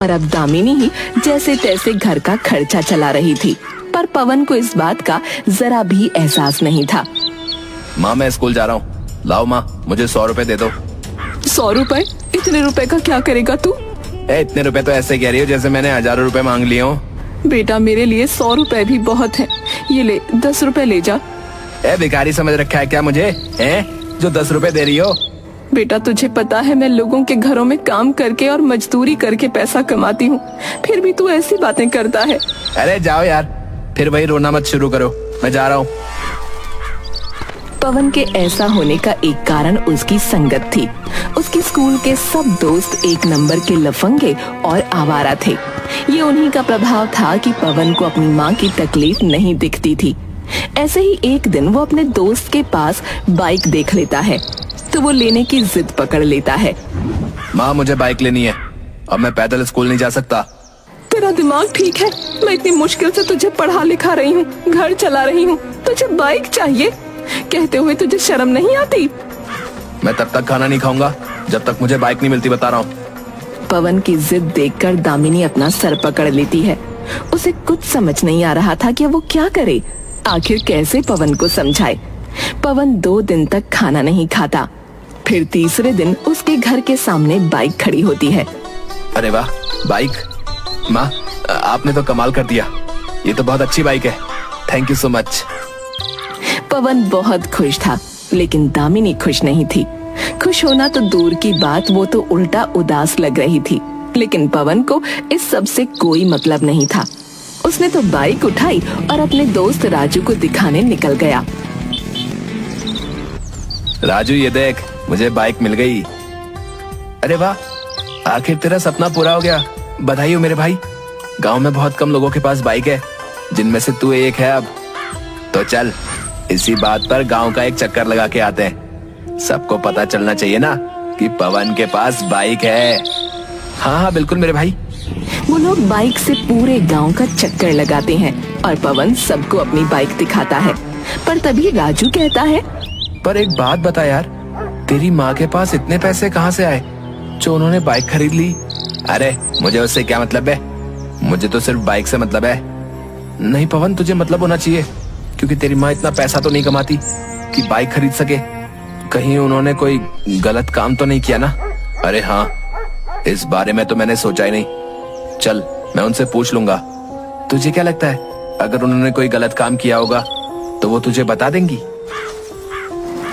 और अब दामिनी ही जैसे तैसे घर का खर्चा चला रही थी, पर पवन को इस बात का जरा भी एहसास नहीं था। माँ मैं स्कूल जा रहा हूँ, लाओ माँ मुझे 100 रुपए दे दो। 100 रुपए? इतने रुपए का क्या करेगा तू? इतने रुपए तो ऐसे कह रही हो जैसे मैंने हजारों रुपए मांग लिए हो। बेटा मेरे लिए 100 रुपए भी बहुत है, ये ले 10 रुपए ले जा। भिखारी समझ रखा है क्या मुझे, हैं जो 10 रुपए दे रही हो? बेटा तुझे पता है मैं लोगों के घरों में काम करके और मजदूरी करके पैसा कमाती हूँ, फिर भी तू ऐसी बातें करता है। अरे जाओ यार, फिर वही रोना मत शुरू करो, मैं जा रहा हूँ। पवन के ऐसा होने का एक कारण उसकी संगत थी। उसके स्कूल के सब दोस्त एक नंबर के लफंगे और आवारा थे। ये उन्हीं का प्रभाव था कि पवन को अपनी माँ की तकलीफ नहीं दिखती थी। ऐसे ही एक दिन वो अपने दोस्त के पास बाइक देख लेता है तो वो लेने की जिद पकड़ लेता है। माँ मुझे बाइक लेनी है, अब मैं पैदल स्कूल नहीं जा सकता। तेरा दिमाग ठीक है? मैं इतनी मुश्किल से तुझे पढ़ा लिखा रही हूँ, घर चला रही हूँ, तुझे बाइक चाहिए? कहते हुए तुझे शर्म नहीं आती? मैं तब तक खाना नहीं खाऊंगा जब तक मुझे बाइक नहीं मिलती, बता रहा हूँ। पवन की जिद देखकर दामिनी अपना सर पकड़ लेती है। उसे कुछ समझ नहीं आ रहा था कि वो क्या करे, आखिर कैसे पवन को समझाए। पवन 2 दिन तक खाना नहीं खाता। फिर तीसरे दिन उसके घर के सामने बाइक खड़ी होती है। अरे वाह बाइक, माँ आपने तो कमाल कर दिया, ये तो बहुत अच्छी बाइक है, थैंक यू सो मच। पवन बहुत खुश था, लेकिन दामिनी खुश नहीं थी। खुश होना तो दूर की बात, वो तो उल्टा उदास लग रही थी। लेकिन पवन को इस सब से कोई मतलब नहीं था। उसने तो बाइक उठाई और अपने दोस्त राजू को दिखाने निकल गया। राजू ये देख, मुझे बाइक मिल गई। अरे वाह, आखिर तेरा सपना पूरा हो गया, बधाई हो मेरे भाई। गांव में बहुत कम लोगों के पास बाइक है, जिनमें से तू एक है। अब तो चल इसी बात पर गांव का एक चक्कर लगा के आते हैं। सबको पता चलना चाहिए ना कि पवन के पास बाइक है। हाँ हाँ बिल्कुल मेरे भाई। वो लोग बाइक से पूरे गांव का चक्कर लगाते हैं और पवन सबको अपनी बाइक दिखाता है। पर तभी राजू कहता है, पर एक बात बता यार, तेरी माँ के पास इतने पैसे कहाँ से आए जो उन्होंने बाइक खरीद ली? अरे मुझे उससे क्या मतलब है, मुझे तो सिर्फ बाइक से मतलब है। नहीं पवन, तुझे मतलब होना चाहिए, क्योंकि तेरी माँ इतना पैसा तो नहीं कमाती कि बाइक खरीद सके। कहीं उन्होंने कोई गलत काम तो नहीं किया ना? अरे हाँ, इस बारे में तो मैंने सोचा ही नहीं। चल मैं उनसे पूछ लूंगा। तुझे क्या लगता है, अगर उन्होंने कोई गलत काम किया होगा तो वो तुझे बता देंगी?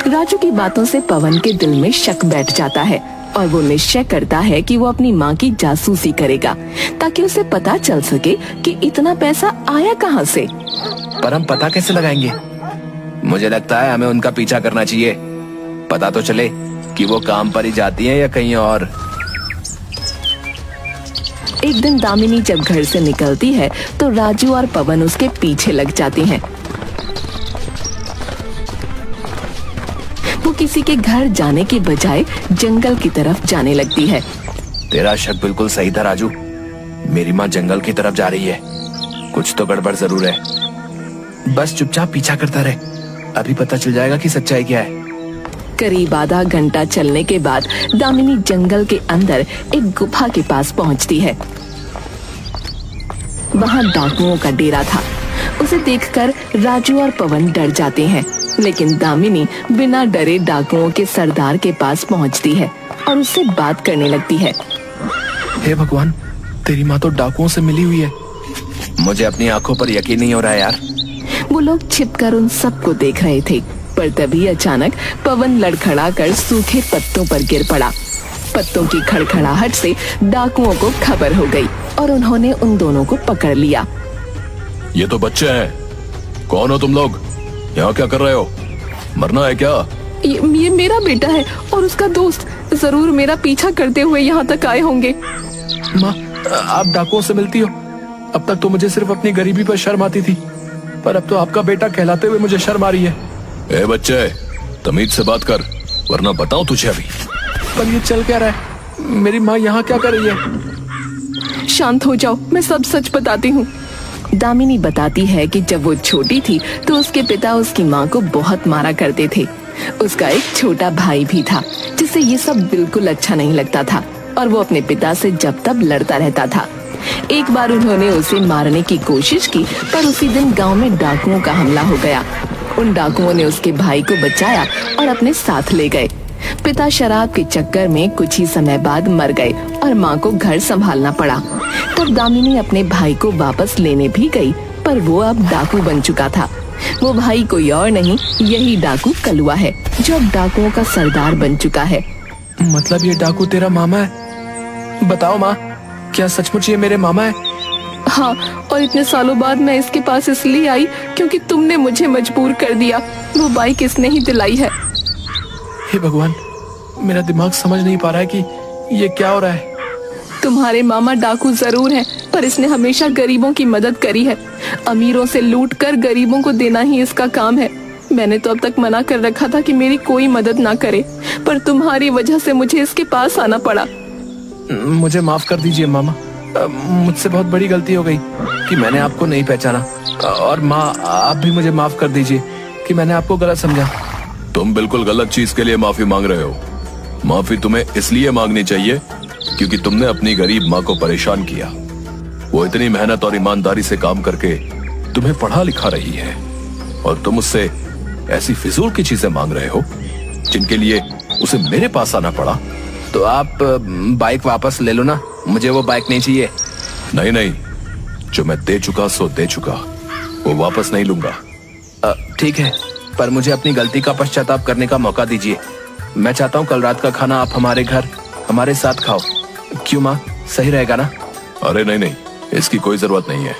राजू की बातों से पवन के दिल में शक बैठ जाता है और वो निश्चय करता है कि वो अपनी माँ की जासूसी करेगा, ताकि उसे पता चल सके कि इतना पैसा आया कहाँ से। पर हम पता कैसे लगाएंगे? मुझे लगता है हमें उनका पीछा करना चाहिए, पता तो चले कि वो काम पर ही जाती हैं या कहीं और। एक दिन दामिनी जब घर से निकलती है तो राजू और पवन उसके पीछे लग जाते हैं। वो किसी के घर जाने के बजाय जंगल की तरफ जाने लगती है। तेरा शक बिल्कुल सही था राजू, मेरी माँ जंगल की तरफ जा रही है, कुछ तो गड़बड़ जरूर है। बस चुपचाप पीछा करता रहे, अभी पता चल जाएगा कि सच्चाई क्या है। करीब आधा घंटा चलने के बाद दामिनी जंगल के अंदर एक गुफा के पास पहुंचती है। वहां डाकुओं का डेरा था। उसे देखकर राजू और पवन डर जाते हैं, लेकिन दामिनी बिना डरे डाकुओं के सरदार के पास पहुंचती है और उससे बात करने लगती है। हे भगवान, तेरी माँ तो डाकुओं से मिली हुई है। मुझे अपनी आंखों पर यकीन नहीं हो रहा है यार। वो लोग छिपकर उन सबको देख रहे थे, पर तभी अचानक पवन लड़खड़ाकर सूखे पत्तों पर गिर पड़ा। पत्तों की खड़खड़ाहट से डाकुओं को खबर हो गई और उन्होंने उन दोनों को पकड़ लिया। ये तो बच्चे हैं, कौन हो तुम लोग? यहाँ क्या कर रहे हो? मरना है क्या? ये मेरा बेटा है और उसका दोस्त, जरूर मेरा पीछा करते हुए यहाँ तक आए होंगे। माँ आप डाकुओं से मिलती हो? अब तक तो मुझे सिर्फ अपनी गरीबी पर शर्म आती थी, पर अब तो आपका बेटा कहलाते हुए मुझे शर्म आ रही है। ए बच्चे, तमीज से बात कर, वरना बताऊं तुझे अभी। पर ये चल क्या रहा है? मेरी माँ यहाँ क्या कर रही है? शांत हो जाओ, मैं सब सच बताती हूँ। दामिनी बताती है कि जब वो छोटी थी तो उसके पिता उसकी माँ को बहुत मारा करते थे। उसका एक छोटा भाई भी था जिसे ये सब बिल्कुल अच्छा नहीं लगता था। और वो अपने पिता से जब तब लड़ता रहता था। एक बार उन्होंने उसे मारने की कोशिश की, पर उसी दिन गांव में डाकुओं का हमला हो गया। उन डाकुओं ने उसके भाई को बचाया और अपने साथ ले गए। पिता शराब के चक्कर में कुछ ही समय बाद मर गए और माँ को घर संभालना पड़ा। तब दामिनी अपने भाई को वापस लेने भी गई, पर वो अब डाकू बन चुका था। वो भाई कोई और नहीं, यही डाकू कलुआ है, जो अब डाकुओं का सरदार बन चुका है। मतलब ये डाकू तेरा मामा है? बताओ माँ, क्या सचमुच ये मेरे मामा है? हाँ, और इतने सालों बाद मैं इसके पास इसलिए आई क्योंकि तुमने मुझे मजबूर कर दिया। वो बाइक इसने ही दिलाई है। हे भगवान, मेरा दिमाग समझ नहीं पा रहा है कि ये क्या हो रहा है। तुम्हारे मामा डाकू जरूर हैं, पर इसने हमेशा गरीबों की मदद करी है। अमीरों से लूट कर गरीबों को देना ही इसका काम है। मैंने तो अब तक मना कर रखा था कि मेरी कोई मदद ना करे, पर तुम्हारी वजह से मुझे इसके पास आना पड़ा। मुझे माफ कर दीजिए मामा, मुझसे बहुत बड़ी गलती हो गई कि मैंने आपको नहीं पहचाना। और माँ, आप भी मुझे माफ कर दीजिए कि मैंने आपको गलत समझा। तुम बिल्कुल गलत चीज के लिए माफी मांग रहे हो। माफी तुम्हें इसलिए मांगनी चाहिए क्योंकि तुमने अपनी गरीब माँ को परेशान किया। वो इतनी मेहनत और ईमानदारी से काम करके तुम्हें पढ़ा लिखा रही है, और तुम उससे ऐसी फिजूल की चीजें मांग रहे हो जिनके लिए उसे मेरे पास आना पड़ा। तो आप बाइक वापस ले लो ना, मुझे वो बाइक नहीं चाहिए। नहीं नहीं, जो मैं दे चुका सो दे चुका, वो वापस नहीं लूंगा। ठीक है, पर मुझे अपनी गलती का पश्चाताप करने का मौका दीजिए। मैं चाहता हूँ कल रात का खाना आप हमारे घर हमारे साथ खाओ। क्यों माँ, सही रहेगा ना? अरे नहीं नहीं, इसकी कोई जरूरत नहीं है।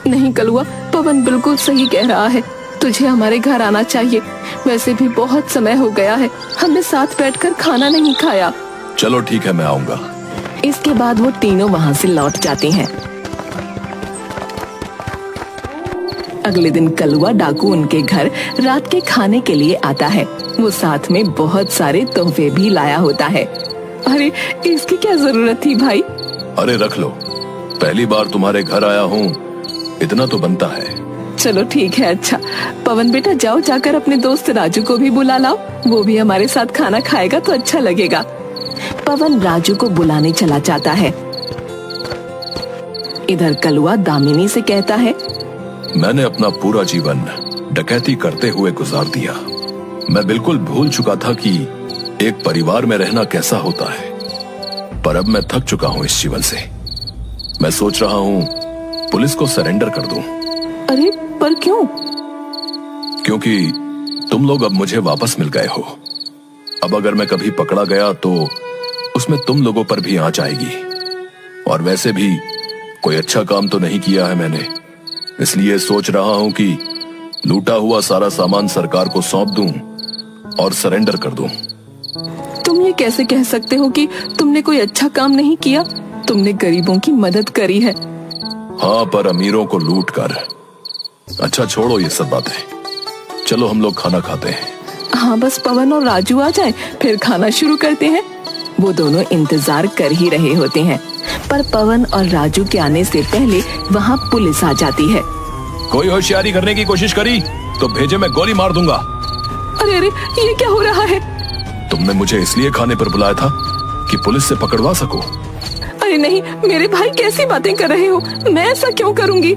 नहीं कलुआ, पवन बिल्कुल सही कह रहा है। तुझे हमारे घर आना चाहिए। वैसे भी बहुत समय हो गया है, हमने साथ बैठकर खाना नहीं खाया। चलो ठीक है, मैं आऊंगा। इसके बाद वो तीनों वहाँ से लौट जाते हैं। अगले दिन कलुआ डाकू उनके घर रात के खाने के लिए आता है। वो साथ में बहुत सारे तोहफे भी लाया होता है। अरे, इसकी क्या जरूरत थी भाई? अरे रख लो, पहली बार तुम्हारे घर आया हूँ, इतना तो बनता है। चलो ठीक है। अच्छा पवन बेटा, जाओ जाकर अपने दोस्त राजू को भी बुला लाओ, वो भी हमारे साथ खाना खाएगा तो अच्छा लगेगा। पवन राजू को बुलाने चला जाता है। इधर कलुआ दामिनी से कहता है, मैंने अपना पूरा जीवन डकैती करते हुए गुजार दिया। मैं बिल्कुल भूल चुका था कि एक परिवार में रहना कैसा होता है, पर अब मैं थक चुका हूँ इस जीवन से। मैं सोच रहा हूँ पुलिस को सरेंडर कर दूं। अरे पर क्यों? क्योंकि तुम लोग अब मुझे वापस मिल गए हो। अब अगर मैं कभी पकड़ा गया तो उसमें तुम लोगों पर भी आंच आएगी। और वैसे भी कोई अच्छा काम तो नहीं किया है मैंने, इसलिए सोच रहा हूं कि लूटा हुआ सारा सामान सरकार को सौंप दूं और सरेंडर कर दूं। तुम ये कैसे कह सकते हो कि तुमने कोई अच्छा काम नहीं किया? तुमने गरीबों की मदद करी है। हाँ, पर अमीरों को लूट कर। अच्छा छोड़ो ये सब बातें, चलो हम लोग खाना खाते हैं। हाँ, बस पवन और राजू आ जाए फिर खाना शुरू करते हैं। वो दोनों इंतजार कर ही रहे होते हैं, पर पवन और राजू के आने से पहले वहाँ पुलिस आ जाती है। कोई होशियारी करने की कोशिश करी तो भेजे मैं गोली मार दूंगा। अरे अरे, ये क्या हो रहा है? तुमने मुझे इसलिए खाने पर बुलाया था कि पुलिस से पकड़वा सको। अरे नहीं, मेरे भाई कैसी बातें कर रहे हो? मैं ऐसा क्यों करूँगी?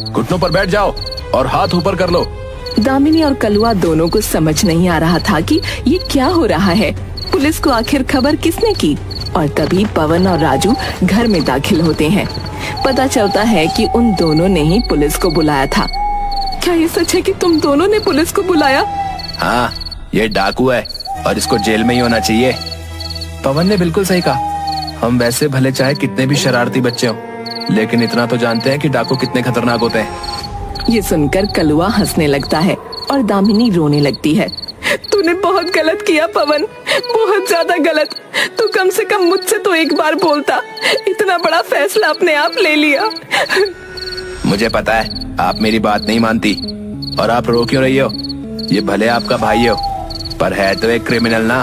घुटनों पर बैठ जाओ और हाथ ऊपर कर लो। दामिनी और कलुआ दोनों को समझ नहीं आ रहा था कि ये क्या हो रहा है। पुलिस को आखिर खबर किसने की? और तभी पवन और राजू घर में दाखिल होते हैं। पता चलता है कि उन दोनों ने ही पुलिस को बुलाया था। क्या ये सच है कि तुम दोनों ने पुलिस को बुलाया? हाँ, ये डाकू है और इसको जेल में ही होना चाहिए। पवन ने बिल्कुल सही कहा। हम वैसे भले चाहे कितने भी शरारती बच्चे हों, लेकिन इतना तो जानते हैं कि डाकू कितने खतरनाक होते हैं। ये सुनकर कलुआ हंसने लगता है और दामिनी रोने लगती है। तूने बहुत गलत किया पवन, बहुत ज्यादा गलत। तू कम से कम मुझसे तो एक बार बोलता। इतना बड़ा फैसला अपने आप ले लिया। मुझे पता है आप मेरी बात नहीं मानती, और आप रो क्यों रही हो? ये भले आपका भाई हो, पर है तो एक क्रिमिनल ना।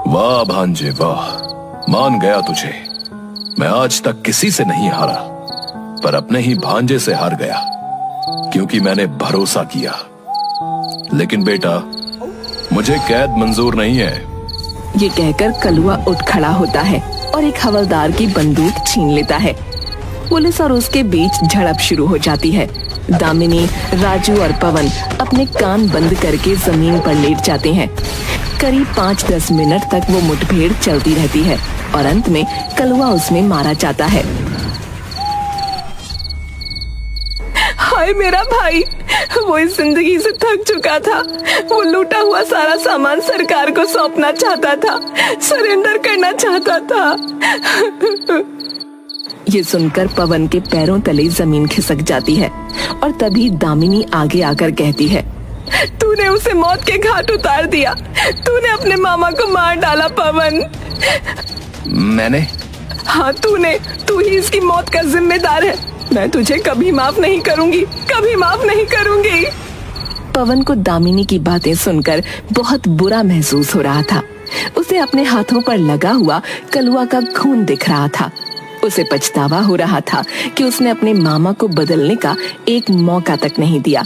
वाह भांजे वाह, मान गया तुझे। मैं आज तक किसी से नहीं हारा, पर अपने ही भांजे से हार गया क्योंकि मैंने भरोसा किया। लेकिन बेटा, मुझे कैद मंजूर नहीं है। ये कहकर कलुआ उठ खड़ा होता है और एक हवलदार की बंदूक छीन लेता है। पुलिस और उसके बीच झड़प शुरू हो जाती है। दामिनी, राजू और पवन अपने कान बंद करके जमीन पर लेट जाते हैं। करीब 5-10 मिनट तक वो मुठभेड़ चलती रहती है और अंत में कलुआ उसमें मारा जाता है। हाय मेरा भाई, वो इस जिंदगी से थक चुका था। वो लूटा हुआ सारा सामान सरकार को सौंपना चाहता था, सरेंडर करना चाहता था। ये सुनकर पवन के पैरों तले जमीन खिसक जाती है और तभी दामिनी आगे आकर कहती है, तूने उसे मौत के घाट उतार दिया। तूने अपने मामा को मार डाला पवन। मैंने? हाँ तूने, तू ही इसकी मौत का जिम्मेदार है। मैं तुझे कभी माफ नहीं करूंगी, कभी माफ नहीं करूंगी। पवन को दामिनी की बातें सुनकर बहुत बुरा महसूस हो रहा था। उसे अपने हाथों पर लगा हुआ कलुआ का खून दिख रहा था। उसे पछतावा हो रहा था कि उसने अपने मामा को बदलने का एक मौका तक नहीं दिया,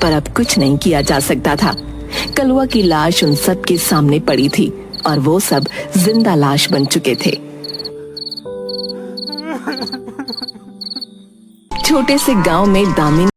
पर अब कुछ नहीं किया जा सकता था। कलुआ की लाश उन सब के सामने पड़ी थी और वो सब जिंदा लाश बन चुके थे। छोटे से गांव में दामिनी